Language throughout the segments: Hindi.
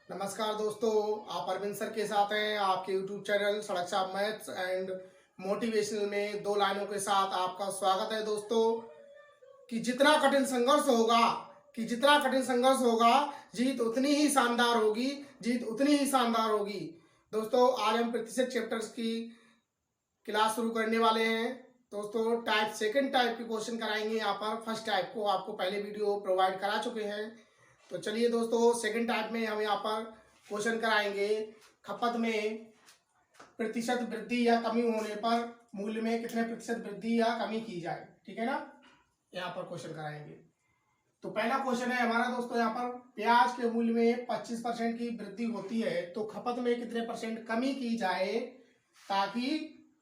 नमस्कार दोस्तों, आप अरविंद सर के साथ हैं। आपके YouTube चैनल सड़क छाप मैथ्स एंड मोटिवेशनल में दो लाइनों के साथ आपका स्वागत है दोस्तों। कि जितना कठिन संघर्ष होगा जीत उतनी ही शानदार होगी। दोस्तों, आज हम प्रतिशत चैप्टर्स की क्लास शुरू करने वाले हैं। दोस्तों, सेकंड टाइप के क्वेश्चन कराएंगे। यहाँ पर फर्स्ट टाइप को आपको पहले वीडियो प्रोवाइड करा चुके हैं। तो चलिए दोस्तों, सेकंड टाइप में हम यहाँ पर क्वेश्चन कराएंगे। खपत में प्रतिशत वृद्धि या कमी होने पर मूल्य में कितने प्रतिशत वृद्धि या कमी की जाए, ठीक है ना। यहाँ पर क्वेश्चन कराएंगे। तो पहला क्वेश्चन है हमारा दोस्तों, यहाँ पर प्याज के मूल्य में 25% की वृद्धि होती है तो खपत में कितने % कमी की जाए ताकि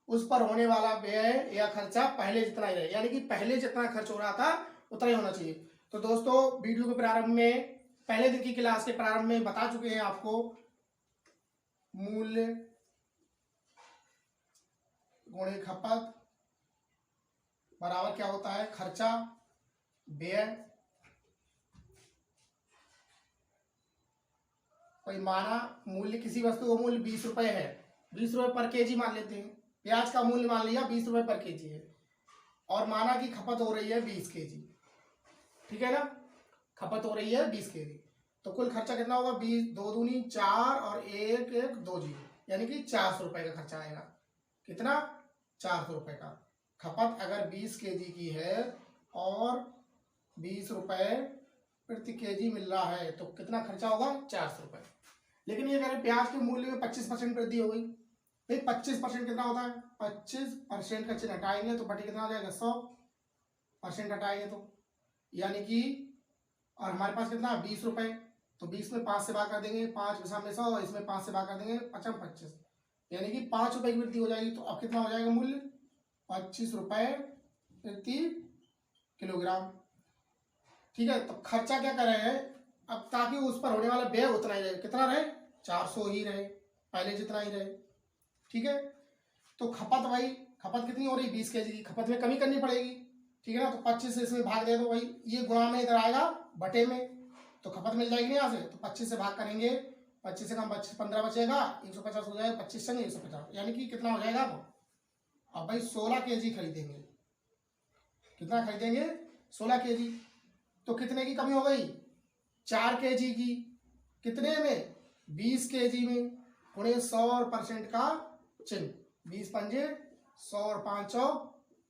उस पर होने वाला व्यय या खर्चा पहले जितना ही रहे, यानी कि पहले जितना खर्च हो रहा था उतना ही होना चाहिए। तो दोस्तों, वीडियो के प्रारंभ में, पहले दिन की क्लास के प्रारंभ में बता चुके हैं आपको मूल्य गुणे खपत बराबर क्या होता है, खर्चा व्यय। कोई माना मूल्य, किसी वस्तु का मूल्य 20 रुपए है, 20 रुपए पर केजी मान लेते हैं। प्याज का मूल्य मान लिया 20 रुपए पर केजी है और माना कि खपत हो रही है 20 केजी, ठीक है ना। खपत हो रही है 20 केजी, तो कुल खर्चा कितना होगा, 20 2 दूनी 4 और 1 1 2 जीरो, यानी कि 400 रुपए का खर्चा आएगा। कितना, 400 रुपए का। खपत अगर 20 केजी की है और 20 रुपए प्रति केजी मिल रहा है तो कितना खर्चा होगा, 400 रुपए। लेकिन ये करें प्याज के मूल्य में 25% वृद्धि हो गई, भाई 25% कितना होता है, 25% का चिन्ह हटाएंगे तो बटे कितना हो जाएगा, 100% हटाएंगे तो, यानी कि, और हमारे पास कितना 20 रुपए, तो 20 में 5 से भाग कर देंगे, 5 के सामने 100, इसमें 5 से भाग कर देंगे, 25, यानी कि 5 रुपए की वृद्धि हो जाएगी। तो अब कितना हो जाएगा मूल्य, 25 रुपए प्रति किलोग्राम, ठीक है। तो खर्चा क्या कर रहे हैं अब, ताकि उस पर होने वाला व्यय उतना ही रहे, कितना रहे, 400 ही रहे, पहले जितना ही रहे, ठीक है। तो खपत, भाई खपत कितनी हो रही, 20 केजी की, खपत में कमी करनी पड़ेगी, ठीक है ना। तो 25 से इसमें भाग दे दो, भाई ये गुणा में इधर आएगा बटे में, तो खपत मिल जाएगी यहाँ से। तो 25 से भाग करेंगे, 25 से कम 25 15 बचेगा, 150 हो जाएगा, 25 संग 150, यानी कि कितना हो जाएगा अब भाई 16 केजी खरीदेंगे। कितना खरीदेंगे, 16 केजी। तो कितने की कमी हो गई, 4 केजी की। कितने में, 20 केजी में, गुणे 100% का चिन्ह, 20 पंजे 100 और 5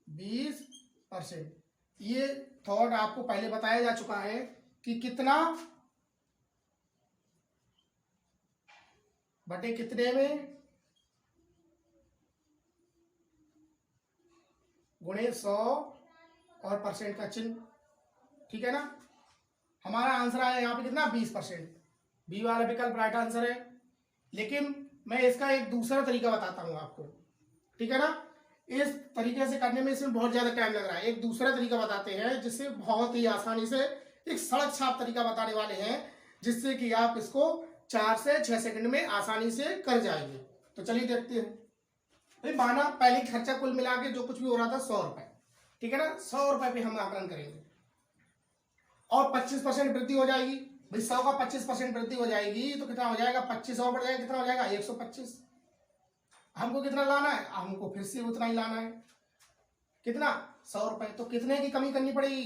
20%। ये थॉट आपको पहले बताया जा चुका है कि कितना बटे कितने में गुणे 100 और % का चिन्ह, ठीक है ना। हमारा आंसर आया यहाँ पे कितना, 20%। बी वाला विकल्प राइट आंसर है। लेकिन मैं इसका एक दूसरा तरीका बताता हूँ आपको, ठीक है ना। इस तरीके से करने में इसमें बहुत ज्यादा टाइम लग रहा है। एक दूसरा तरीका बताते हैं जिससे बहुत ही आसानी से, एक सड़क छाप तरीका बताने वाले हैं जिससे कि आप इसको 4 से 6 सेकंड में आसानी से कर जाएंगे। तो चलिए देखते हैं। भाई माना पहले खर्चा कुल मिला के जो कुछ भी हो रहा था 100 रुपए, ठीक है ना। 100 रुपए पे हम आकलन करेंगे और 25% वृद्धि हो जाएगी। भाई 100 का 25% वृद्धि हो जाएगी तो कितना हो जाएगा, 25 और बढ़ जाएगा, कितना हो जाएगा 125। हमको कितना लाना है, हमको फिर से उतना ही लाना है, कितना 100 रुपए। तो कितने की कमी करनी पड़ेगी,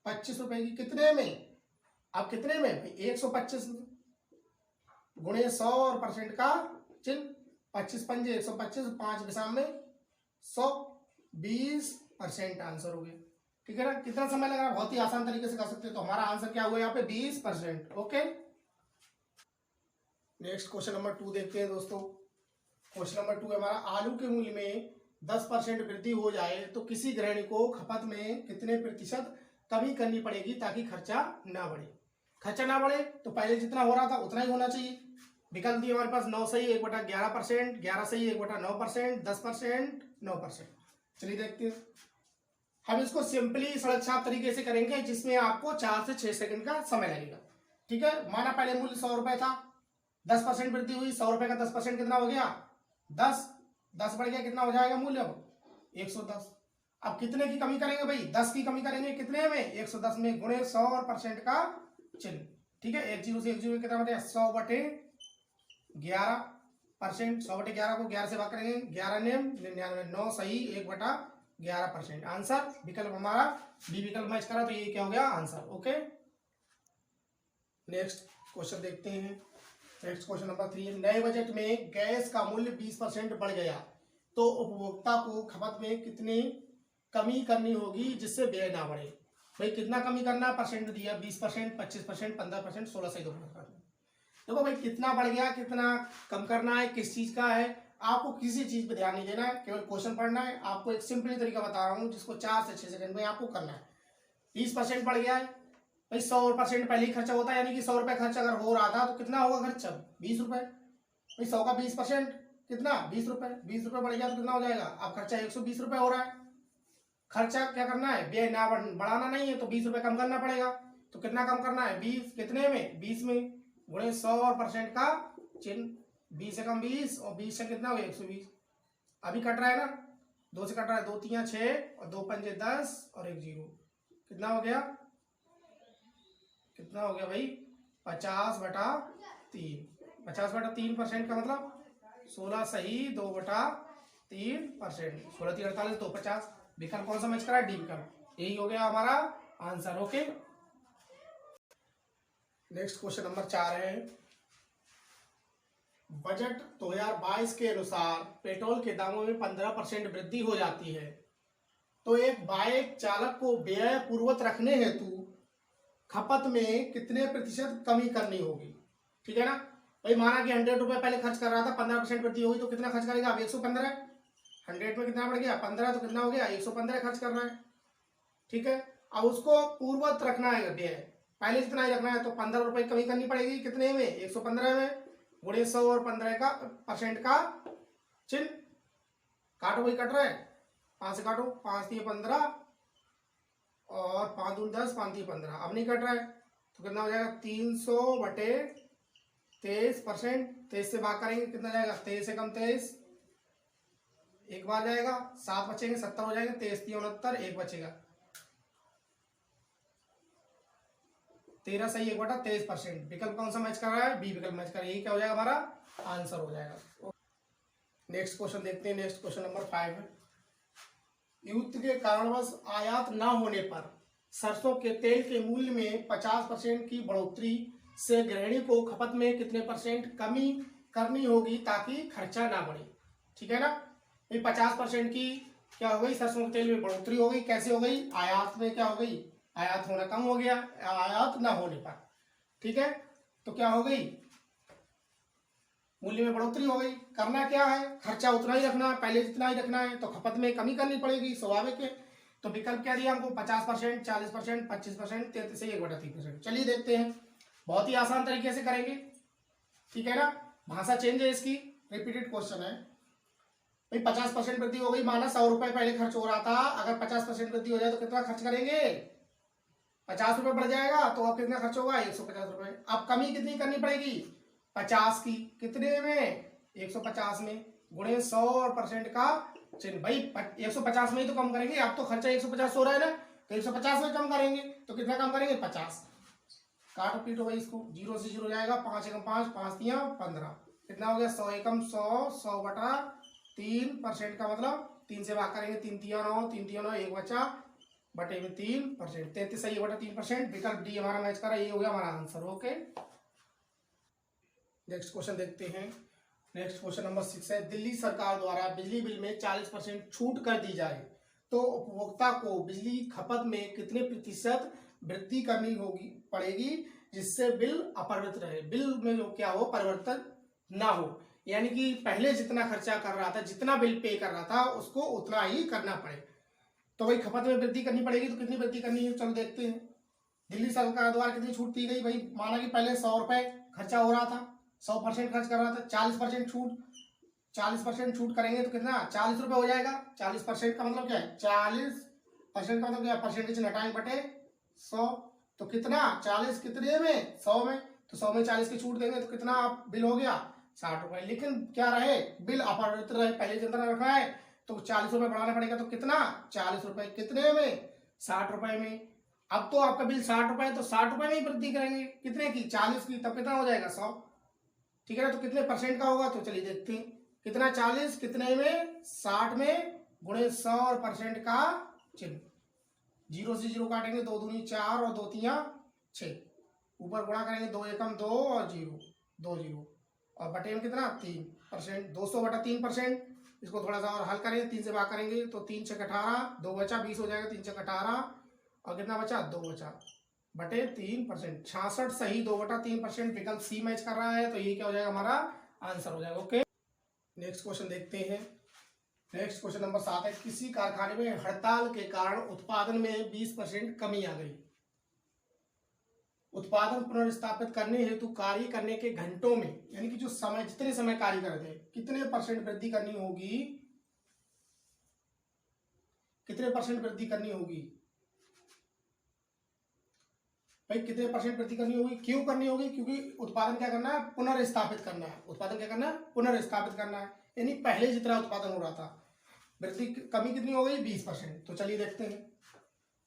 25 रुपए की। कितने में, अब कितने में, भाई 125 गुणे 100 और % का चिन्ह, 25 पंजे 125, 5 के सामने 100, 20% आंसर हो गया, ठीक है ना। कितना समय लगा, बहुत ही आसान तरीके से कर सकते हैं। तो हमारा आंसर क्या हुआ यहाँ पे, 20%। ओके, नेक्स्ट क्वेश्चन नंबर 2 देखते हैं दोस्तों। क्वेश्चन नंबर 2 है हमारा, आलू के मूल्य में 10% वृद्धि हो जाए तो किसी गृहिणी को खपत में कितने % कमी करनी पड़ेगी ताकि खर्चा ना बढ़े। खर्चा ना बढ़े तो पहले जितना हो रहा था उतना ही होना चाहिए। विकल्प दिए हमारे पास 9 सही 1/11%, 11 सही 1/9%, 10% 9%। चलिए देखते हैं। हम इसको सिंपली सड़क छाप तरीके से करेंगे जिसमें आपको 4 से 6 सेकंड का समय लगेगा, ठीक है। माना पहले मूल्य 100 रुपए था, 10% वृद्धि हुई, 100 रुपए का 10% कितना हो गया, 10, 10 बढ़ गया, कितना हो जाएगा मूल्य अब 110। अब कितने की कमी करेंगे भाई, 10 की कमी करेंगे, कितने में, 110 में, गुणे 100 और % का चिन्ह, ठीक है, एक जीरो से एक जीरो कितना बटे 100/11%। 100/11 को 11 से भाग करेंगे, 11 नेम 99, 9 सही, 1/11%। आंसर विकल्प हमारा बी विकल्प मैच करा, तो ये क्या हो गया आंसर। ओके, नेक्स्ट क्वेश्चन देखते हैं। नेक्स्ट क्वेश्चन नंबर 3, नए बजट में गैस का मूल्य 20% बढ़ गया तो उपभोक्ता को खपत में कितनी कमी करनी होगी जिससे व्यय ना बढ़े। भाई कितना कमी करना है, परसेंट दिया 20%, 25%, 15%, 16 से 2%। देखो भाई कितना बढ़ गया, कितना कम करना है, किस चीज का है, आपको किसी चीज पे ध्यान नहीं देना है, केवल क्वेश्चन पढ़ना है। आपको एक सिंपली तरीका बता रहा हूँ जिसको 4 से 6 सेकंड में आपको करना है। 20% बढ़ गया है भाई, 100% पहले ही खर्चा होता है, यानी कि 100 रुपए खर्च अगर हो रहा था तो कितना होगा खर्चा 20 रुपए। भाई 100 का 20% कितना 20 रुपए, 20 रुपए बढ़ गया तो कितना हो जाएगा, अब खर्चा 120 रुपए हो रहा है। खर्चा क्या करना है, व्यय ना बढ़ाना नहीं है, तो 20 रुपए कम करना पड़ेगा। तो कितना कम करना है, 20 कितने में 20 में, गुणे 100 और परसेंट का चिन्ह, 20 से कम 20 और 20 से कितना हो गया 120। अभी कट रहा है ना, 2 से कट रहा है, 2 3 6 और 2 5 10 और 1 0, कितना हो गया, कितना हो गया भाई 50/3। 50/3% का मतलब 16 सही, 2/3%, 16 3 48, 2 50। विकल्प कौन सा मैच करा है, डी विकल्प, यही हो गया हमारा answer. Okay, next question number 4 है, बजट 2022 के अनुसार पेट्रोल के दामों में 15% वृद्धि हो जाती है तो एक बाइक चालक को व्यय पूर्वक रखने हेतु खपत में कितने प्रतिशत कमी करनी होगी। ठीक है ना भाई, माना कि 100 रुपए पहले खर्च कर रहा था, 15% वृद्धि होगी तो कितना खर्च करेगा, अब 115। 100 में कितना बढ़ गया 15, तो कितना हो गया 115 खर्च कर रहा है। ठीक है, अब उसको पूर्ववत रखना है व्यय, पहले जितना ही रखना है, तो 15 रुपए कमी करनी पड़ेगी, कितने में 115 में, गुणे 100 और 15 का परसेंट का चिन्ह, काटो भाई कट रहा है, 5 से काटो, 5 3 15 और 5 दून 10, 5 3 15, अब नहीं कट रहा है तो कितना हो जाएगा 300/23%। 23 से भाग करेंगे कितना जाएगा, 23 से कम 23, एक बार जाएगा, 7 बचेंगे, 70 हो जाएंगे, 23 3 69, एक बचेगा 13 सही, 1/23%। विकल्प कौन सा मैच कर रहा है, बी विकल्प मैच कर रहा है, यही क्या हो जाएगा हमारा आंसर हो जाएगा। नेक्स्ट क्वेश्चन देखते हैं। नेक्स्ट क्वेश्चन नंबर 5 है, युद्ध के कारणवश आयात न होने पर सरसों के तेल के मूल्य में 50% की बढ़ोतरी से गृहिणी को खपत में कितने परसेंट कमी करनी होगी ताकि खर्चा ना बढ़े। ठीक है ना, 50% की क्या हो गई, सरसों के तेल में बढ़ोतरी हो गई, कैसे हो गई, आयात में क्या हो गई, आयात होना कम हो गया, आयात ना होने पर। ठीक है, तो क्या हो गई, मूल्य में बढ़ोतरी हो गई। करना क्या है, खर्चा उतना ही रखना है, पहले जितना ही रखना है, तो खपत में कमी करनी पड़ेगी, स्वाभाविक है। तो विकल्प क्या दिया हमको, 50%, 40%, 25%, 33 से 1/3%। चलिए देखते हैं, बहुत ही आसान तरीके से करेंगे। ठीक है ना, भाषा चेंज है इसकी, रिपीटेड क्वेश्चन है भाई। 50% वृद्धि हो गई, माना 100 रुपए पहले खर्च हो रहा था, अगर 50% वृद्धि हो जाए तो कितना खर्च करेंगे, 50 रुपए बढ़ जाएगा, तो अब कितना खर्च होगा 150 रुपए। अब कमी कितनी करनी पड़ेगी, 50 की, कितने में 150 में, गुणे 100 और परसेंट का चिन्ह। भाई 150 में ही तो कम करेंगे, अब तो खर्चा 150 हो रहा है ना, तो 150 में कम करेंगे, तो कितना कम करेंगे 50। काटो पीटो भाई इसको, 0 से 0 जाएगा, 5 एकम 5, 5 3 15, कितना हो गया 100 एकम 100, 100/3% का मतलब 3 से भाग करेंगे, 3 3 9, 3 3 9, एक बचा बटे में 3%, 33 सही 1/3%। विकल्प डी हमारा मैच कर रहा है, ये हो गया हमारा आंसर। ओके, नेक्स्ट क्वेश्चन देखते हैं। नेक्स्ट क्वेश्चन नंबर 6 है, दिल्ली सरकार द्वारा बिजली बिल में 40% छूट कर दी जाए तो उपभोक्ता को बिजली खपत में कितने प्रतिशत वृद्धि करनी होगी पड़ेगी जिससे बिल अपरिवर्तित रहे, बिल में जो क्या हो परिवर्तन ना हो, यानी कि पहले जितना खर्चा कर रहा था, जितना बिल पे कर रहा था, उसको उतना ही करना पड़े। तो भाई खपत में वृद्धि करनी पड़ेगी, तो कितनी वृद्धि करनी है, चलो देखते हैं। दिल्ली सरकार द्वारा कितनी छूट दी गई, भाई माना कि पहले 100 रुपए खर्चा हो रहा था, 100% खर्च कर रहा था, 40% छूट, 40% छूट करेंगे तो कितना 40 रुपए हो जाएगा। 40% का मतलब क्या है, 40% का मतलब क्या है, परसेंटेज घटाएंगे बटे 100, तो कितना 40 कितने में 100 में, तो 100 में 40 की छूट देंगे तो कितना बिल हो गया 60 रुपए। लेकिन क्या रहे, बिल अपरिवर्तित रहे, पहले जितना रखना है, तो 40 रुपए बढ़ाना पड़ेगा, तो कितना 40 रुपए कितने में 60 रुपए में। अब तो आपका बिल 60 रुपए है, तो 60 रुपए में ही वृद्धि करेंगे, कितने की 40 की, तब कितना हो जाएगा 100। ठीक है ना, तो कितने परसेंट का होगा, तो चलिए देखते हैं कितना 40 कितने में 60 में गुणे 100 और परसेंट का चिन्ह, 0 से 0 काटेंगे, 2 दूनी 4 और 2 तिया 6, ऊपर गुणा करेंगे 2 एकम 2 और 0 2 0 और बटे में कितना 3%, 200 बटा 3%। इसको थोड़ा सा और हल करेंगे, 3 से भाग करेंगे तो 3 छक 18, 2 बचा 20 हो जाएगा, 3 छक 18 और कितना बचा 2 बचा बटे 3%, 66 सही 2 बटा 3%, विकल्प सी मैच कर रहा है, तो ये क्या हो जाएगा हमारा आंसर हो जाएगा। ओके, नेक्स्ट क्वेश्चन देखते हैं। नेक्स्ट क्वेश्चन नंबर 7 है, किसी कारखाने में हड़ताल के कारण उत्पादन में 20% कमी आ गई। उत्पादन पुनर्स्थापित करने हेतु कार्य करने के घंटों में, यानी कि जो समय, जितने समय कार्य करते हैं, कितने परसेंट वृद्धि करनी होगी, कितने परसेंट वृद्धि करनी होगी भाई, कितने परसेंट वृद्धि करनी होगी, क्यों करनी होगी, क्योंकि उत्पादन क्या करना है, पुनर्स्थापित करना है। उत्पादन क्या करना है, पुनर्स्थापित करना है, यानी पहले जितना उत्पादन हो रहा था, वृद्धि कमी कितनी हो गई 20%। तो चलिए देखते हैं,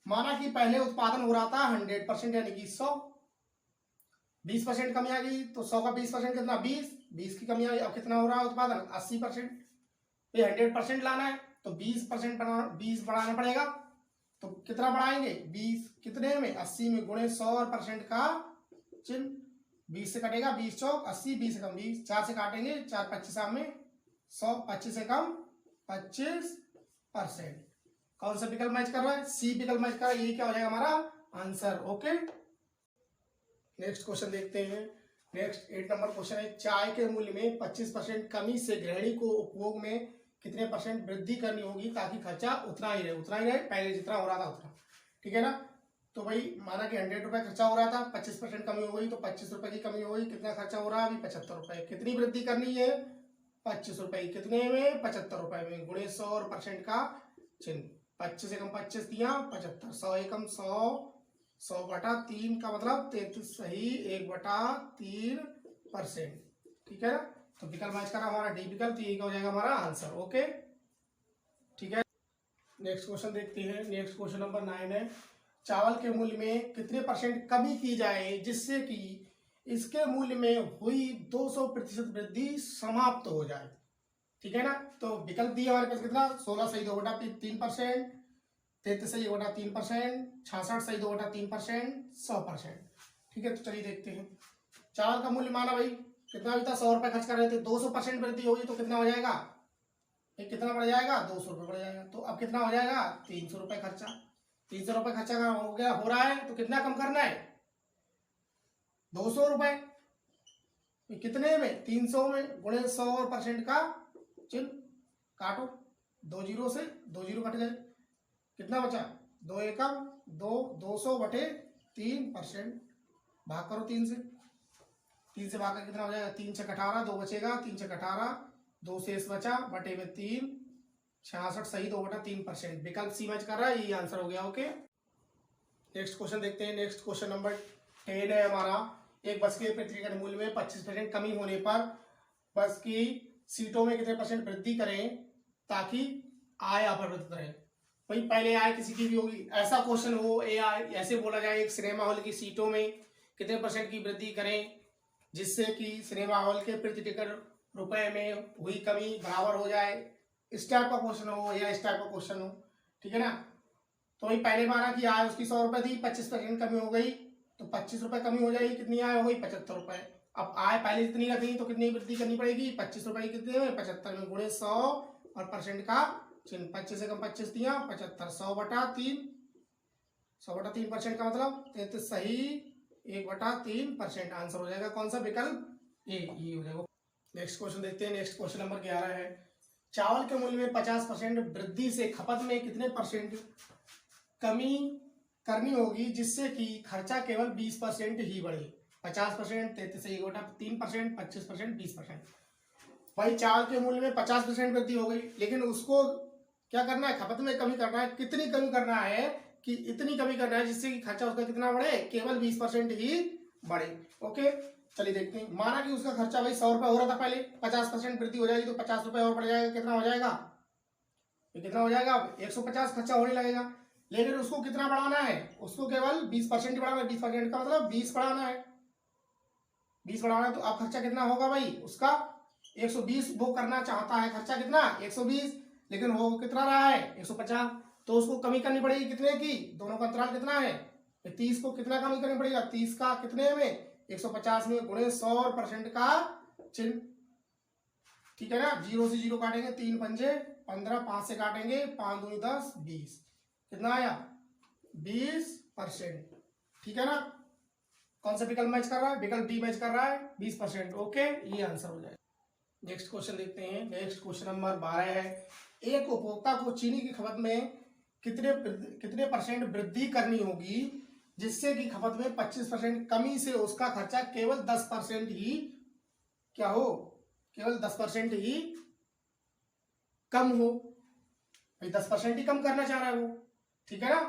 माना कि पहले उत्पादन हो रहा था 100% यानी कि 100, 20% कमी आ गई, तो 100 का 20% कितना 20 की कमी आ गई, अब कितना हो रहा है उत्पादन 80%, ये 100% लाना है तो 20% 20 बढ़ाना पड़ेगा, तो कितना बढ़ाएंगे 20 कितने में 80 में गुणे 100 और परसेंट का चिन्ह, 20 से कटेगा 20 चौक 80, 20 से कम 20, 4 से काटेंगे 4 25 में 100, 25 से कम 25%। कौन सा विकल्प मैच कर रहा है, सी विकल्प मैच कर रहा है, ये क्या हो जाएगा हमारा आंसर। ओके, नेक्स्ट क्वेश्चन देखते हैं। नेक्स्ट 8 नंबर क्वेश्चन है, चाय के मूल्य में 25% कमी से गृहिणी को उपभोग में कितने परसेंट वृद्धि करनी होगी ताकि खर्चा उतना ही रहे पहले जितना हो रहा था उतना। ठीक है ना, तो भाई माना कि 100 रुपए खर्चा हो रहा था, 25% कमी हो गई तो 25 रुपए की कमी हो गई, कितना खर्चा हो रहा है अभी 75 रुपए, कितनी वृद्धि करनी है 25 रुपए, कितने में 75 रुपए में गुणे 100 और परसेंट का चिन्ह, 25 एकम 25 दिया 75, 100 एकम 100, 100 बटा 3 का मतलब 33 सही 1 बटा 3%। ठीक है ना, तो विकल्प मैच करा हमारा डी विकल्प, ये हो जाएगा हमारा आंसर। ओके, ठीक है, नेक्स्ट क्वेश्चन देखते हैं। नेक्स्ट क्वेश्चन नंबर 9 है, चावल के मूल्य में कितने परसेंट कमी की जाए जिससे कि इसके मूल्य में हुई 200% वृद्धि समाप्त हो जाए। ठीक है ना, तो विकल्प दिया हमारे पास कितना 16 सही 2 बटा 3%, 33 सही 1 बटा 3%, 66 सही 2 बटा 3%, 100%। ठीक है, तो चलिए देखते हैं। चावल का मूल्य माना भाई कितना भी था 100 रुपए खर्च कर रहे थे, 200% वृद्धि होगी तो कितना हो जाएगा, ये कितना बढ़ जाएगा 200 रुपये बढ़ जाएगा, तो अब कितना हो जाएगा 300 रुपये खर्चा, 300 रुपये खर्चा हो गया हो रहा है, तो कितना कम करना है 200 रुपये, कितने में 300 में गुणे 100 और परसेंट का चिन्ह, काटो 2 जीरो से 2 जीरो कट गए, कितना बचा 2 एकम 2, 200 बटे 3%, भाग करो 3 से भाग कर कितना हो जाएगा 3 छक 18, 2 बचेगा 3 छक 18, 2 शेष बचा बटे में 3, 66 सही 2 बटा 3%, विकल्प सी मैच कर रहा है, ये आंसर हो गया। ओके, नेक्स्ट क्वेश्चन देखते हैं। नेक्स्ट क्वेश्चन नंबर 10 है हमारा, एक बस के प्रतिटिकट मूल्य में 25% कमी होने पर बस की सीटों में कितने परसेंट वृद्धि करें ताकि आय अपरिवर्तित रहे। भाई पहले आय किसी की भी होगी, ऐसा क्वेश्चन हो ऐसे बोला जाए एक सिनेमा हॉल की सीटों में कितने परसेंट की वृद्धि करें जिससे कि सिनेमा हॉल के प्रति टिकट रुपए में हुई कमी बराबर हो जाए, इस टाइप का क्वेश्चन हो या इस टाइप का क्वेश्चन हो। ठीक है ना, तो भाई पहले माना कि आय उसकी 100 रुपए थी, 25% कमी हो गई तो 25 रुपए कमी हो जाएगी, कितनी आय हो गई 75 रुपए। अब आय पहले जितनी रखी तो कितनी वृद्धि करनी पड़ेगी 25 रुपए की, कितने में 75 में गुणे 100 और परसेंट का चिन्ह, 25 से कम 25 दिया 75, 100 बटा 3, 100 बटा 3% का मतलब 33 सही 1 बटा 3%, आंसर हो जाएगा कौन सा विकल्प ए, ये हो जाएगा। नेक्स्ट क्वेश्चन देखते हैं। नेक्स्ट क्वेश्चन नंबर 11 है, चावल के मूल्य में 50% वृद्धि से खपत में कितने परसेंट कमी करनी होगी जिससे कि खर्चा केवल 20% ही बढ़े। 50%, 33 से 1 बटा 3%, 25%, 20%। भाई चावल के मूल्य में 50% वृद्धि हो गई, लेकिन उसको क्या करना है खपत में कमी करना है, कितनी कमी करना है कि इतनी कमी करना है जिससे कि खर्चा उसका कितना बढ़े, केवल 20% ही बढ़े। ओके, चलिए देखते हैं। माना कि उसका खर्चा भाई 100 रुपये हो रहा था पहले, 50% वृद्धि हो जाएगी तो 50 रुपये और बढ़ जाएगा, कितना हो जाएगा, कितना हो जाएगा 150 खर्चा होने लगेगा। लेकिन उसको कितना बढ़ाना है, उसको केवल 20% ही बढ़ाना है। 20% का मतलब 20 बढ़ाना है, 20 बढ़ाना है। तो अब खर्चा कितना होगा भाई उसका, 120 वो करना चाहता है, खर्चा कितना 120, लेकिन वो कितना रहा है 150। तो उसको कमी करनी पड़ेगी कितने की, दोनों का अंतराल कितना है 30 को कितना कमी करनी पड़ेगा, 30 का कितने में 150 में गुणे 100% का चिन्ह, ठीक है ना। 0 से 0 काटेंगे, 3 पंजे 15, 5 से काटेंगे 5 दूनी 10, 20, कितना आया 20%, ठीक है ना। कौन सा विकल्प मैच कर रहा है, विकल्प डी मैच कर रहा है 20%, ओके, ये आंसर हो जाएगा। नेक्स्ट क्वेश्चन देखते हैं। नेक्स्ट क्वेश्चन नंबर 12 है, एक उपभोक्ता को चीनी की खपत में कितने परसेंट वृद्धि करनी होगी जिससे कि खपत में 25% कमी से उसका खर्चा केवल 10% ही क्या हो, केवल 10% ही कम हो। भाई 10% ही कम करना चाह रहा है वो, ठीक है ना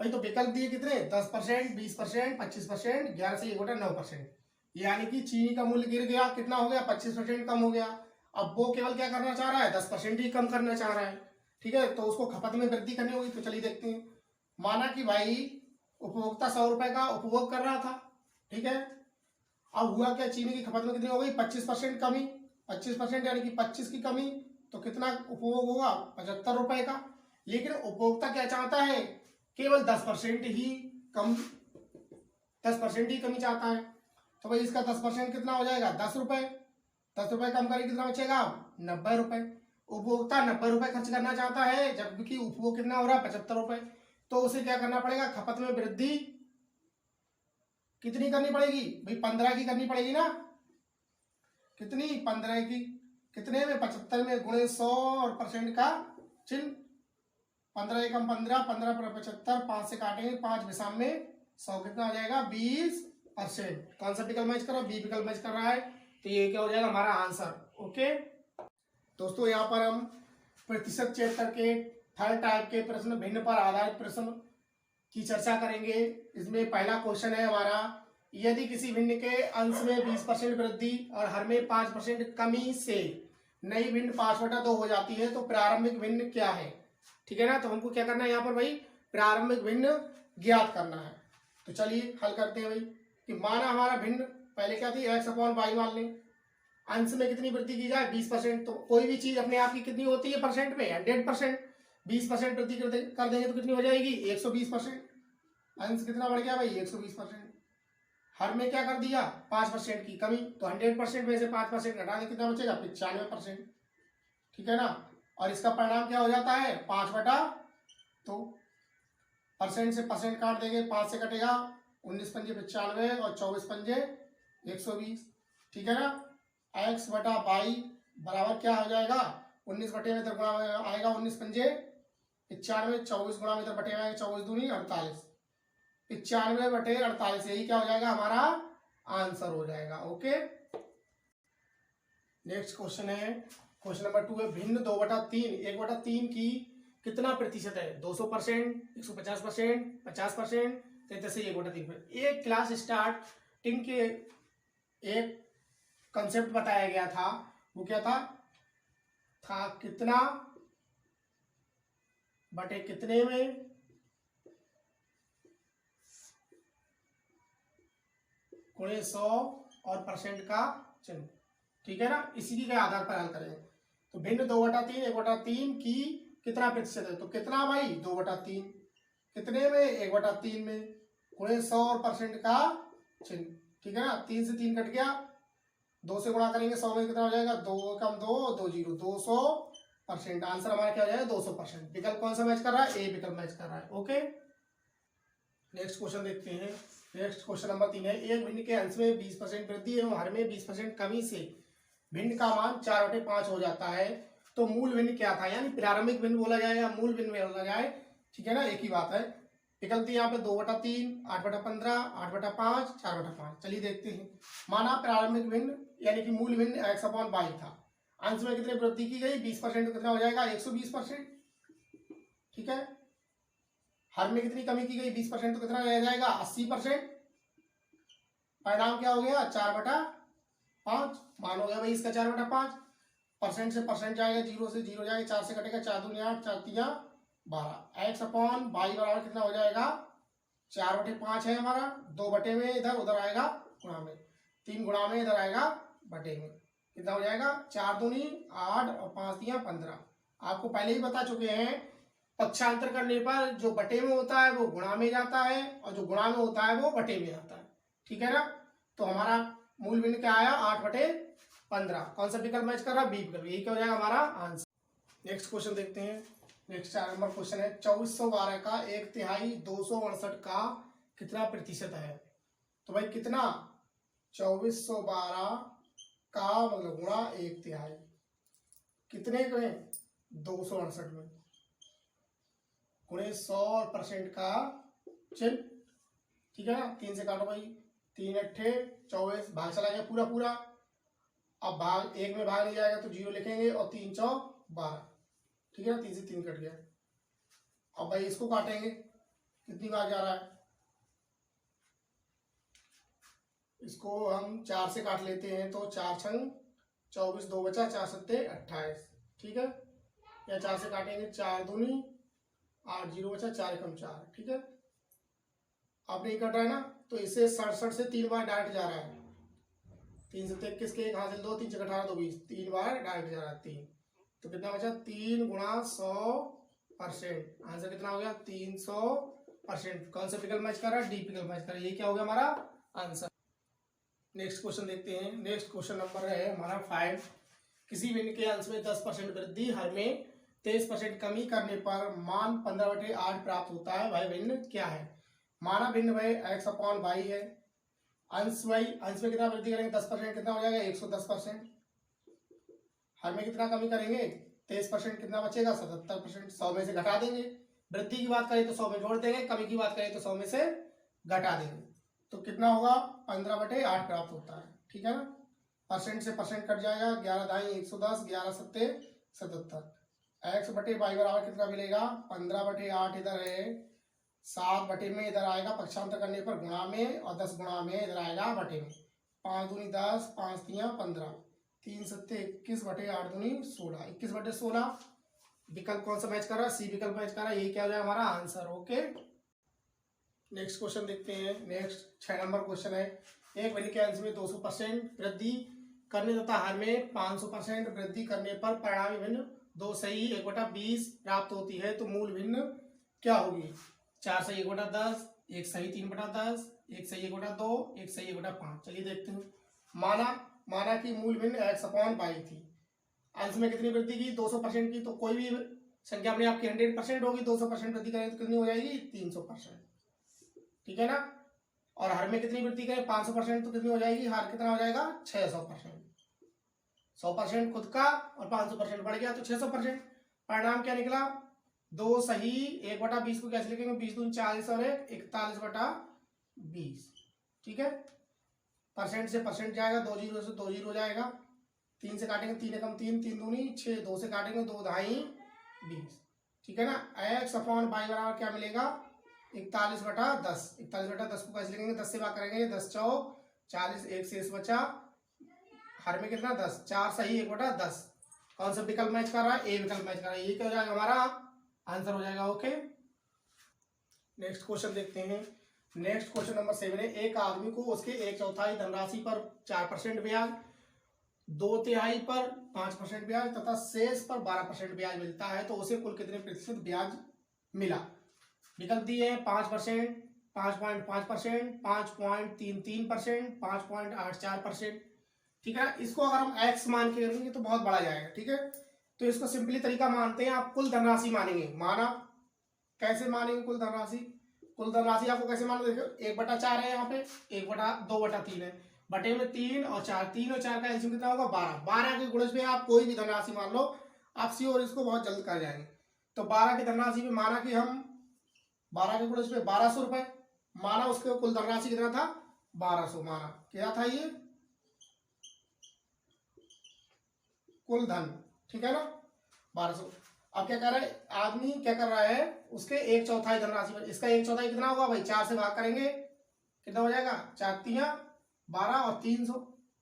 भाई। तो विकल्प दिए कितने 10%, 20%, 25%, 11 से 1/9%, यानी कि चीनी का मूल्य गिर गया, कितना हो गया 25% कम हो गया। अब वो केवल क्या करना चाह रहा है 10% ही कम करना चाह रहा है, ठीक है। तो उसको खपत में वृद्धि करनी होगी। तो चलिए देखते हैं। माना कि भाई उपभोक्ता 100 रुपए का उपभोग कर रहा था, ठीक है। अब हुआ क्या, चीनी की खपत में कितनी हो गई 25% कमी, 25% यानी कि 25 की कमी, तो कितना उपभोग होगा 75 रुपए का। लेकिन उपभोक्ता क्या चाहता है, केवल 10% ही कम, 10% ही कमी चाहता है। तो भाई इसका 10% कितना हो जाएगा 10 रुपए, 10 रुपए कम करके कितना बचेगा 90 रुपए। उपभोक्ता 90 रुपए खर्च करना चाहता है जबकि उपभोग कितना हो रहा है 75 रुपए। तो उसे क्या करना पड़ेगा, खपत में वृद्धि कितनी करनी पड़ेगी भाई 15 की करनी पड़ेगी ना, कितनी 15 की, कितने में 75 में गुणे 100 और परसेंट का चिन्ह, 15 एकम 15, 15 पर 75, 5 से काटेंगे 5 विषम में 100, कितना हो जाएगा 20%। कौन सा विकल्प मैच कर रहा है, बी विकल्प मैच कर रहा है। तो ये क्या हो जाएगा हमारा आंसर, ओके। दोस्तों यहाँ पर हम प्रतिशत चैप्टर के थर्ड टाइप के प्रश्न, भिन्न पर आधारित प्रश्न की चर्चा करेंगे। इसमें पहला क्वेश्चन है हमारा, यदि किसी भिन्न के अंश में 20% वृद्धि और हर में 5% कमी से नई भिन्न 5/2 हो जाती है तो प्रारंभिक भिन्न क्या है, ठीक है ना। तो हमको क्या करना है यहाँ पर भाई, प्रारंभिक भिन्न ज्ञात करना है। तो चलिए हल करते हैं भाई। कि माना हमारा भिन्न पहले क्या थी x/y मान लें, अंश में कितनी वृद्धि की जाए 20%। तो कोई भी चीज अपने आप की कितनी होती है परसेंट में 100%, 20% वृद्धि कर देंगे तो कितनी हो जाएगी 120%। अंश कितना बढ़ गया भाई 120%। हर में क्या कर दिया 5% की कमी, तो 100% में से 5% घटा दे कितना बचेगा 95%, ठीक है ना। और इसका परिणाम क्या हो जाता है 5/2, परसेंट से परसेंट काट देंगे, 5 से कटेगा 19 पंजे 95 और 24 पंजे 120, ठीक है ना। x/y बराबर क्या हो जाएगा 19 बटे में गुणा आएगा 19 पंजे 95, 24 गुणा में बटे आएगा 24 दूनी 48, 95 बटे 48, यही क्या हो जाएगा हमारा आंसर हो जाएगा, ओके। नेक्स्ट क्वेश्चन है, क्वेश्चन नंबर 2 है, भिन्न 2/3 1/3 की कितना प्रतिशत है 200%, 150%, 50%, 33 1/3। एक क्लास स्टार्टिंग के एक कंसेप्ट बताया गया था, वो क्या था कितना बटे कितने में गुणे 100 और परसेंट का चिन्ह, ठीक है ना। इसी के आधार पर हल करेंगे। तो भिन्न 2/3 1/3 की कितना प्रतिशत है, तो कितना भाई 2/3, कितने में 1/3 में गुणे 100 और परसेंट का चिन्ह, ठीक है ना। 3 से 3 कट गया, 2 से गुणा करेंगे 100 में कितना हो जाएगा 2 कम 2 2 0 200%। आंसर हमारा क्या हो जाएगा 200%। विकल्प कौन सा मैच कर रहा है, ए विकल्प मैच कर रहा है, ओके। नेक्स्ट क्वेश्चन देखते हैं। नेक्स्ट क्वेश्चन नंबर 3 है, एक भिन्न के अंश में 20% वृद्धि एवं हर में 20% कमी से भिन्न का मान 4/5 हो जाता है तो मूल भिन्न क्या था, यानी प्रारंभिक भिन्न बोला जाए या मूल भिन्न बोला जाए, ठीक है ना, एक ही बात है। विकल्प यहाँ पे 2/3, 8/15, 8/5, 4/5। चलिए देखते हैं। माना प्रारंभिक भिन्न यानी कि मूल भिन्न x/y था, अंश में कितनी वृद्धि की गई 20%, कितना हो जाएगा 120%, ठीक है। हर में कितनी कमी की गई 20%, तो कितना रह जाएगा 80%। परिणाम क्या हो गया 4/5, मान हो गया भाई इसका 4/5। परसेंट से परसेंट जाएगा, 0 से 0 जाएगा, 4 से कटेगा 4 दूनी 8, 4 तिया 12। एक्स अपॉन वाई बराबर कितना हो जाएगा, 4/5 है हमारा, 2 बटे में इधर उधर आएगा गुणा में, 3 गुणा में इधर आएगा बटे में, कितना हो जाएगा 4 दूनी 8 और 5 दिया 15। आपको पहले ही बता चुके हैं पक्षांतर करने पर जो बटे में होता है वो गुणा में जाता है और जो गुणा में होता है वो बटे में आता है, ठीक है ना। तो हमारा मूल बिंदु क्या आया 8/15। कौन सा विकल्प मैच कर रहा है, बी विकल्प, यही क्या हो जाएगा हमारा आंसर। नेक्स्ट क्वेश्चन देखते हैं। नेक्स्ट 4 नंबर क्वेश्चन है 2412 का 1/3 268 का कितना प्रतिशत है। तो भाई कितना 2412 का मतलब गुणा 1/3 कितने को है 268 में गुणे 100% का चिन्ह, ठीक है ना। 3 से काटो भाई, 3 अट्ठे 24, भाग चला गया पूरा पूरा। अब भाग एक में भाग नहीं जाएगा तो 0 लिखेंगे और 3 चौक 12, ठीक है ना, 3 से 3 कट गया। अब भाई इसको काटेंगे, कितनी बार जा रहा है, इसको हम 4 से काट लेते हैं तो 4 छंग 24, 2 बचा, 4 सत्ते 28, ठीक है। या 4 से काटेंगे 4 दूनी 8, 0 बचा, 4 एकम 4, ठीक है। अब नहीं कट रहा है ना, तो इसे 67 से 3 बार डायरेक्ट जा रहा है, 3 से 21 के 1 हासिल 2, 3 से 18 तो 20, 3 बार डायरेक्ट जा रहा है 3, तो कितना बचा 3 गुणा 100%। आंसर कितना हो गया 300%। कौन सा विकल्प मैच कर रहा है, डी विकल्प मैच कर रहा है, ये क्या हो गया हमारा आंसर। नेक्स्ट क्वेश्चन देखते हैं। नेक्स्ट क्वेश्चन नंबर है हमारा 5। किसी भिन्न के अंश में 10% वृद्धि, हर में 23% कमी करने पर मान 15/8 प्राप्त होता है, वह भिन्न क्या है। माना भिन्न भाई एक्स अपॉन वाई है, अंश भाई अंश में कितना वृद्धि करेंगे 10%, कितना हो जाएगा 110%। हर में कितना कमी करेंगे 23%, कितना बचेगा 77%। 100 में से घटा देंगे, वृद्धि की बात करें तो 100 में जोड़ देंगे, कमी की बात करें तो 100 में से घटा देंगे, तो कितना होगा 15/8 प्राप्त होता है, ठीक है ना। परसेंट से परसेंट कट जाएगा, 11 दाई 110, 11 सत्ते 77। एक्स बटे वाई बराबर कितना मिलेगा 15/8 इधर है, 7 बटे में इधर आएगा पक्षांतर करने पर गुणा में, और 10 गुणा में इधर आएगा बटे में। 5 दूनी 10, 5 तियां 15, 3 सत्ते 21 बटे 8 दूनी 16, 21/16। विकल्प कौन सा मैच कर रहा है, सी विकल्प मैच कर रहा है, ये क्या हो जाएगा हमारा आंसर। ओके, नेक्स्ट क्वेश्चन देखते हैं। नेक्स्ट 6 नंबर क्वेश्चन है। एक भिन्न के अंश में 200% वृद्धि करने तथा हर में 500% वृद्धि करने पर परिणामी भिन्न 2 सही 1/20 प्राप्त होती है, तो मूल भिन्न क्या होगी। 4 सही 1/10, 1 सही 3/10, 1 सही 1/2, 1 सही 1/5। चलिए देखते हैं। माना कि मूल भिन्न एक्स अपॉन वाई थी, अंश में कितनी वृद्धि की 200% की, तो कोई भी संख्या अपने आपकी 100% होगी, 200% वृद्धि करें तो कितनी हो जाएगी 300%, ठीक है ना। और हर में कितनी वृद्धि करें 500%, तो कितनी हो जाएगी, हर कितना हो जाएगा 600%। 100% खुद का और 500% बढ़ गया तो 600%। परिणाम क्या निकला 2 सही 1/20 को कैसे लिखेंगे 20 दूनी 40 और 1 41/20, ठीक है। परसेंट से परसेंट जाएगा, 2 जीरो से 2 जीरो जाएगा, 3 से काटेंगे 3 एकम 3, 3 दूनी 6, 2 से काटेंगे 2 ढाई 20, ठीक है ना। एक्स अपॉन वाई बराबर क्या मिलेगा 41/10। 41/10 को कैसे लिखेंगे 10 से भाग करेंगे, 10 चौक 40, 1 शेष बचा, हर में कितना 10, 4 सही 1/10। कौन सा विकल्प मैच कर रहा है, ए विकल्प मैच कर रहा है, ये क्या हो जाएगा हमारा आंसर हो जाएगा। ओके, नेक्स्ट क्वेश्चन देखते हैं। नेक्स्ट क्वेश्चन नंबर 7 है। एक आदमी को उसके 1/4 धनराशि पर 4% ब्याज, 2/3 पर 5% ब्याज तथा शेष पर 12% ब्याज मिलता है, तो उसे कुल कितने प्रतिशत ब्याज मिला। विकल्प दिए हैं 5%, 5.5%, 5.33%, 5.84%, ठीक है। इसको अगर हम एक्स मान के करेंगे तो बहुत बड़ा जाएगा, ठीक है। तो इसको सिंपली तरीका मानते हैं, आप कुल धनराशि मानेंगे। माना कैसे मानेंगे कुल धनराशि, कुल धनराशि आपको कैसे मानो, देखो 1/4 है यहाँ पे, 2/3 है, बटे में 3 और 4, 3 और 4 का एलसीएम कितना होगा 12। 12 के गुणज में आप कोई भी धनराशि मान लो, आप सी और इसको बहुत जल्द कर जाएंगे। तो 12 की धनराशि में माना कि हम 12 के गुणज में 1200 रुपए माना, उसके कुल धनराशि कितना था 1200 माना, क्या था ये कुल धन, ठीक है ना 1200। अब क्या कर रहा है आदमी, क्या कर रहा है उसके 1/4 धनराशि पर, इसका 1/4 कितना होगा भाई 4 से भाग करेंगे, कितना हो जाएगा 4 तियां 12 और 300,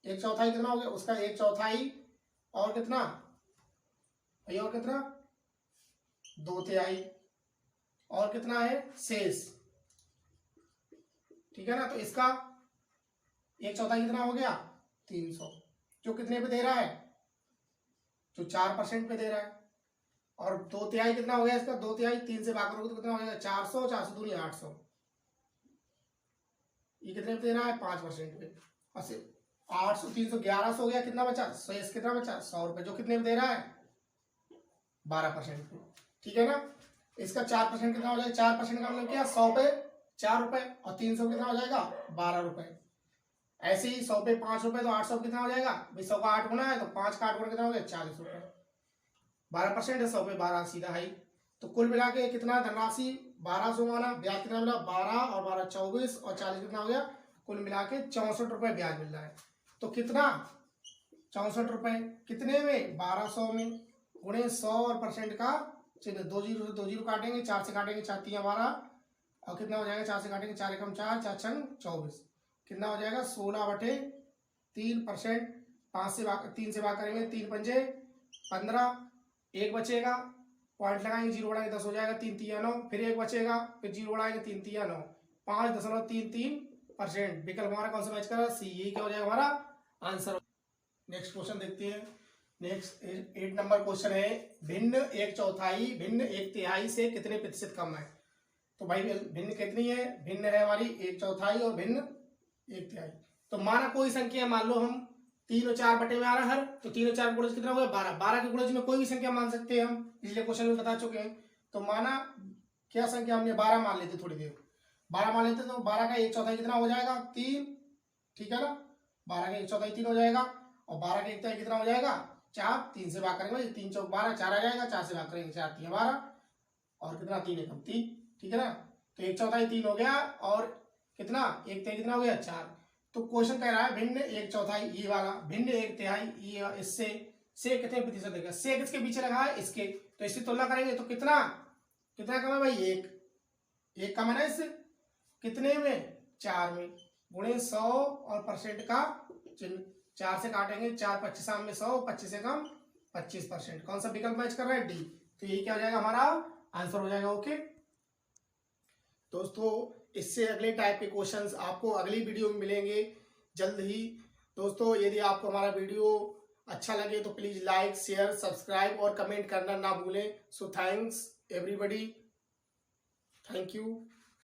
1/4 कितना हो गया उसका 1/4 और कितना भाई, और कितना 2/3, और कितना है शेष, ठीक है ना। तो इसका 1/4 कितना हो गया 300, जो कितने पे दे रहा है, जो 4% पे दे रहा है। और 2/3 कितना हो गया इसका, 2/3 3 से भाग करोगे तो कितना हो जाएगा 400, 400 दूनी 800, ये कितने पे दे रहा है 5% पे। और 800 300 1100 हो गया, कितना बचा शेष, कितना बचा 100 रुपए, जो कितने पे दे रहा है 12% पे, ठीक है ना। इसका 4% कितना हो जाएगा, 4% का मतलब क्या 100 पे 4 रुपए, और 300 कितना हो जाएगा 12 रुपए। ऐसे ही 100 पे 5 रुपए, तो 800 कितना हो जाएगा भाई, 100 का 8 गुना है तो 5 का 8 गुना कितना हो गया 40 रुपए, 12% है 100 पे 12 सीधा है। तो कुल मिला के कितना धनराशि 1200 माना, ब्याज कितना मिला 12 और 12 24 और 40 कितना हो गया, कुल मिला के 64 रुपए ब्याज मिल रहा है। तो कितना 64 रुपए कितने में 1200 में, गुणे 100 और परसेंट का चिन्ह, 2 जीरो से 2 जीरो काटेंगे, 4 से काटेंगे 4 3 12, और कितना हो जाएगा 4 से काटेंगे 4 एकम 4 4 छंग 24, कितना हो जाएगा 16/3%। 3 से भाग करेंगे 3 पंजे 15, एक बचेगा, पॉइंट लगाएंगे, जीरो बढ़ाएंगे 10 हो जाएगा, 3 3 9, फिर एक बचेगा, फिर जीरो बढ़ाएंगे 3 3 9, 5.33%। विकल्प हमारा कौन सा मैच कर रहा है, सी, यही क्या हो जाएगा हमारा आंसर। नेक्स्ट क्वेश्चन देखते हैं। नेक्स्ट 8 नंबर क्वेश्चन है, भिन्न 1/4 भिन्न 1/3 से कितने प्रतिशत कम है। तो भाई भिन्न कितनी है, भिन्न है हमारी 1/4 और भिन्न 1/3। तो माना कोई संख्या मान लो हम 3 और 4 बटे में आ रहा है हर, तो 3 और 4 का गुणज कितना हुआ 12, 12 के गुणज में कोई भी संख्या मान सकते हैं हम, पिछले क्वेश्चन में बता चुके हैं। तो माना क्या संख्या हमने 12 मान लेते, थोड़ी देर 12 मान लेते, तो 12 का 1/4 कितना हो जाएगा 3, ठीक है ना। 12 का 1/4 3 हो जाएगा, और 12 का 1/3 कितना हो जाएगा 4, 3 से भाग करेंगे 3 चौक 12, 4 आ जाएगा, 4 से भाग करेंगे 4 3 12, और कितना 3 एकम 3, ठीक है ना। तो 1/4 3 हो गया, और कितना 1/3 कितना हो गया 4। तो क्वेश्चन कह रहा है भिन्न 1/4 ये वाला, भिन्न 1/3 ये इससे से कितने प्रतिशत देगा, से किसके पीछे लगा है इसके, तो इससे तुलना करेंगे तो कितना कितना कम है भाई, एक कम है ना इससे, कितने में 4 में, गुणे 100 और परसेंट का चिन्ह, 4 से काटेंगे 4 25 में 100, 25 से कम 25%। कौन सा विकल्प मैच कर रहा है, डी। तो ये क्या हो जाएगा हमारा आंसर हो जाएगा। ओके दोस्तों, इससे अगले टाइप के क्वेश्चंस आपको अगली वीडियो में मिलेंगे जल्द ही। दोस्तों यदि आपको हमारा वीडियो अच्छा लगे तो प्लीज लाइक शेयर सब्सक्राइब और कमेंट करना ना भूलें। So thanks everybody, thank you.